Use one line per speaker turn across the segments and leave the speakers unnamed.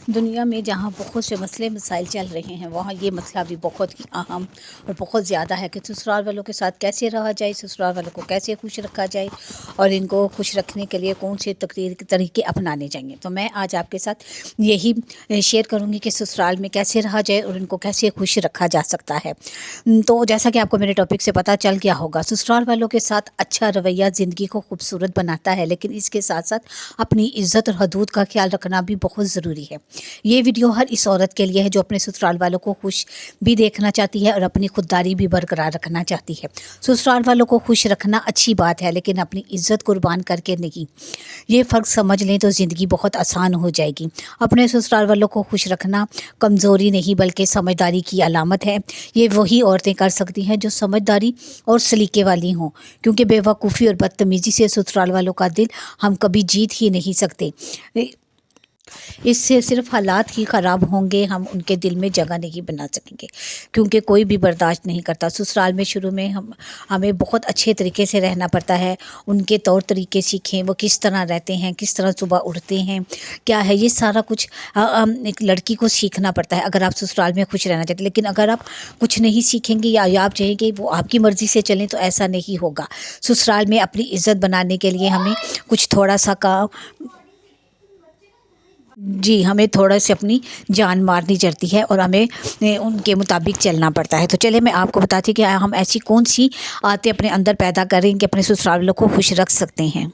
دنیا میں جہاں بہت سے مسئلے مسائل چل رہے ہیں وہاں یہ مسئلہ بھی بہت ہی اہم اور بہت زیادہ ہے کہ سسرال والوں کے ساتھ کیسے رہا جائے، سسرال والوں کو کیسے خوش رکھا جائے اور ان کو خوش رکھنے کے لیے کون سے طریقے اپنانے چاہیے۔ تو میں آج آپ کے ساتھ یہی شیئر کروں گی کہ سسرال میں کیسے رہا جائے اور ان کو کیسے خوش رکھا جا سکتا ہے۔ تو جیسا کہ آپ کو میرے ٹاپک سے پتہ چل گیا ہوگا، سسرال والوں کے ساتھ اچھا رویہ زندگی کو خوبصورت بناتا ہے، لیکن اس کے ساتھ ساتھ اپنی عزت اور حدود کا خیال رکھنا بھی بہت ضروری ہے۔ یہ ویڈیو ہر اس عورت کے لیے ہے جو اپنے سسرال والوں کو خوش بھی دیکھنا چاہتی ہے اور اپنی خودداری بھی برقرار رکھنا چاہتی ہے۔ سسرال والوں کو خوش رکھنا اچھی بات ہے، لیکن اپنی عزت قربان کر کے نہیں۔ یہ فرق سمجھ لیں تو زندگی بہت آسان ہو جائے گی۔ اپنے سسرال والوں کو خوش رکھنا کمزوری نہیں بلکہ سمجھداری کی علامت ہے۔ یہ وہی عورتیں کر سکتی ہیں جو سمجھداری اور سلیقے والی ہوں، کیونکہ بے وقوفی اور بدتمیزی سے سسرال والوں کا دل ہم کبھی جیت ہی نہیں سکتے۔ اس سے صرف حالات ہی خراب ہوں گے، ہم ان کے دل میں جگہ نہیں بنا سکیں گے، کیونکہ کوئی بھی برداشت نہیں کرتا۔ سسرال میں شروع میں ہمیں بہت اچھے طریقے سے رہنا پڑتا ہے، ان کے طور طریقے سیکھیں، وہ کس طرح رہتے ہیں، کس طرح صبح اٹھتے ہیں، کیا ہے، یہ سارا کچھ ایک لڑکی کو سیکھنا پڑتا ہے اگر آپ سسرال میں خوش رہنا چاہتے ہیں۔ لیکن اگر آپ کچھ نہیں سیکھیں گے یا آپ چاہیں گے وہ آپ کی مرضی سے چلیں تو ایسا نہیں ہوگا۔ سسرال میں اپنی عزت بنانے کے لیے ہمیں کچھ تھوڑا سا ہمیں تھوڑا سی اپنی جان مارنی چڑھتی ہے اور ہمیں ان کے مطابق چلنا پڑتا ہے۔ تو چلے میں آپ کو بتاتی کہ ہم ایسی کون سی عادتیں اپنے اندر پیدا کریں کہ اپنے سسرال والوں کو خوش رکھ سکتے ہیں۔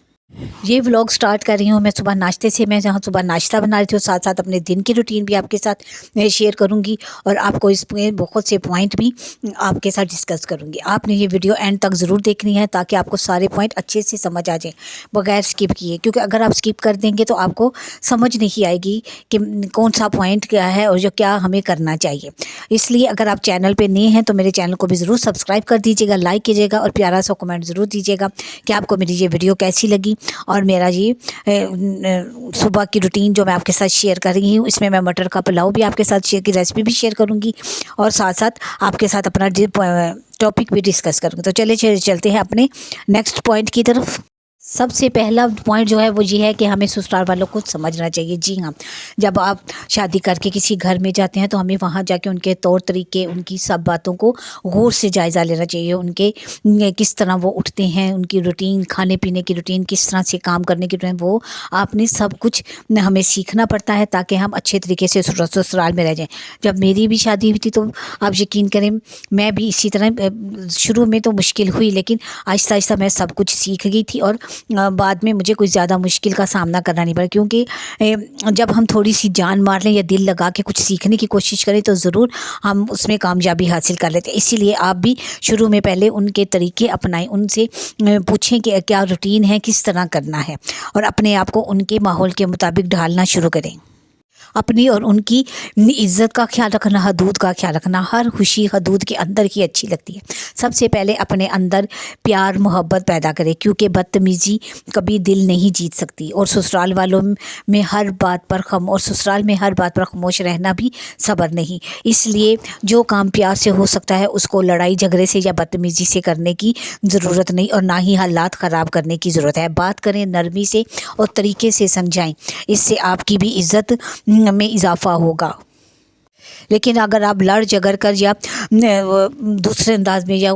یہ ولاگ سٹارٹ کر رہی ہوں میں صبح ناشتے سے، میں جہاں صبح ناشتہ بنا رہی تھی اور ساتھ ساتھ اپنے دن کی روٹین بھی آپ کے ساتھ شیئر کروں گی اور آپ کو اس میں بہت سے پوائنٹ بھی آپ کے ساتھ ڈسکس کروں گی۔ آپ نے یہ ویڈیو اینڈ تک ضرور دیکھنی ہے تاکہ آپ کو سارے پوائنٹ اچھے سے سمجھ آ جائیں بغیر سکپ کیے، کیونکہ اگر آپ سکپ کر دیں گے تو آپ کو سمجھ نہیں آئے گی کہ کون سا پوائنٹ کیا ہے اور جو کیا ہمیں کرنا چاہیے۔ اس لیے اگر آپ چینل پہ نئے ہیں تو میرے چینل کو بھی ضرور سبسکرائب کر دیجیے گا، لائک کیجیے گا اور پیارا سا کمنٹ ضرور دیجیے گا کہ آپ کو میری یہ ویڈیو کیسی لگی۔ اور میرا یہ صبح کی روٹین جو میں آپ کے ساتھ شیئر کر رہی ہوں، اس میں مٹر کا پلاؤ بھی آپ کے ساتھ شیئر کی ریسپی بھی شیئر کروں گی اور ساتھ ساتھ آپ کے ساتھ اپنا ٹاپک بھی ڈسکس کروں گی۔ تو چلتے ہیں اپنے نیکسٹ پوائنٹ کی طرف۔ سب سے پہلا پوائنٹ جو ہے وہ یہ ہے کہ ہمیں سسرال والوں کو سمجھنا چاہیے۔ جی ہاں، جب آپ شادی کر کے کسی گھر میں جاتے ہیں تو ہمیں وہاں جا کے ان کے طور طریقے، ان کی سب باتوں کو غور سے جائزہ لینا چاہیے۔ ان کے کس طرح وہ اٹھتے ہیں، ان کی روٹین، کھانے پینے کی روٹین، کس طرح سے کام کرنے کی روٹین، وہ آپ نے سب کچھ ہمیں سیکھنا پڑتا ہے تاکہ ہم اچھے طریقے سے سسرال میں رہ جائیں۔ جب میری بھی شادی ہوئی تھی تو آپ یقین کریں میں بھی اسی طرح شروع میں تو مشکل ہوئی، لیکن آہستہ آہستہ میں سب کچھ سیکھ گئی تھی اور بعد میں مجھے کوئی زیادہ مشکل کا سامنا کرنا نہیں پڑا، کیونکہ جب ہم تھوڑی سی جان مار لیں یا دل لگا کے کچھ سیکھنے کی کوشش کریں تو ضرور ہم اس میں کامیابی حاصل کر لیتے ہیں۔ اسی لیے آپ بھی شروع میں پہلے ان کے طریقے اپنائیں، ان سے پوچھیں کہ کیا روٹین ہے، کس طرح کرنا ہے اور اپنے آپ کو ان کے ماحول کے مطابق ڈھالنا شروع کریں۔ اپنی اور ان کی عزت کا خیال رکھنا، حدود کا خیال رکھنا، ہر خوشی حدود کے اندر ہی اچھی لگتی ہے۔ سب سے پہلے اپنے اندر پیار محبت پیدا کرے، کیونکہ بدتمیزی کبھی دل نہیں جیت سکتی اور سسرال میں ہر بات پر خاموش رہنا بھی صبر نہیں۔ اس لیے جو کام پیار سے ہو سکتا ہے اس کو لڑائی جھگڑے سے یا بدتمیزی سے کرنے کی ضرورت نہیں اور نہ ہی حالات خراب کرنے کی ضرورت ہے۔ بات کریں نرمی سے اور طریقے سے سمجھائیں، اس سے آپ کی بھی عزت میں اضافہ ہوگا۔ لیکن اگر آپ لڑ جھگڑ کر یا دوسرے انداز میں یا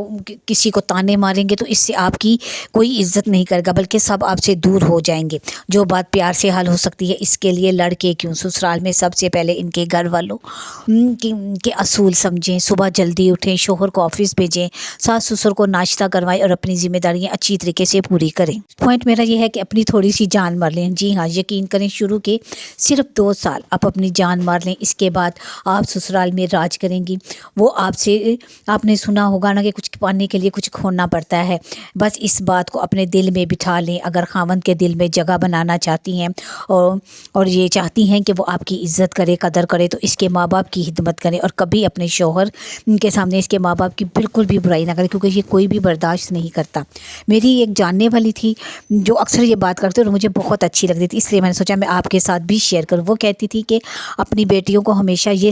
کسی کو تانے ماریں گے تو اس سے آپ کی کوئی عزت نہیں کرے گا، بلکہ سب آپ سے دور ہو جائیں گے۔ جو بات پیار سے حل ہو سکتی ہے اس کے لیے لڑ کے کیوں۔ سسرال میں سب سے پہلے ان کے گھر والوں کے اصول سمجھیں، صبح جلدی اٹھیں، شوہر کو آفس بھیجیں، ساس سسر کو ناشتہ کروائیں اور اپنی ذمہ داریاں اچھی طریقے سے پوری کریں۔ پوائنٹ میرا یہ ہے کہ اپنی تھوڑی سی جان مار لیں۔ جی ہاں، یقین کریں شروع کے صرف 2 سال آپ اپنی جان مار لیں، اس کے بعد آپ سسرال میں راج کریں گی۔ وہ آپ نے سنا ہوگا نا کہ کچھ پانے کے لیے کچھ کھونا پڑتا ہے، بس اس بات کو اپنے دل میں بٹھا لیں۔ اگر خاوند کے دل میں جگہ بنانا چاہتی ہیں اور یہ چاہتی ہیں کہ وہ آپ کی عزت کرے، قدر کرے، تو اس کے ماں باپ کی خدمت کریں اور کبھی اپنے شوہر کے سامنے اس کے ماں باپ کی بالکل بھی برائی نہ کریں، کیونکہ یہ کوئی بھی برداشت نہیں کرتا۔ میری ایک جاننے والی تھی جو اکثر یہ بات کرتے اور مجھے بہت اچھی لگتی تھی، اس لیے میں نے سوچا میں آپ کے ساتھ بھی شیئر کروں۔ وہ کہتی تھی کہ اپنی بیٹیوں کو ہمیشہ یہ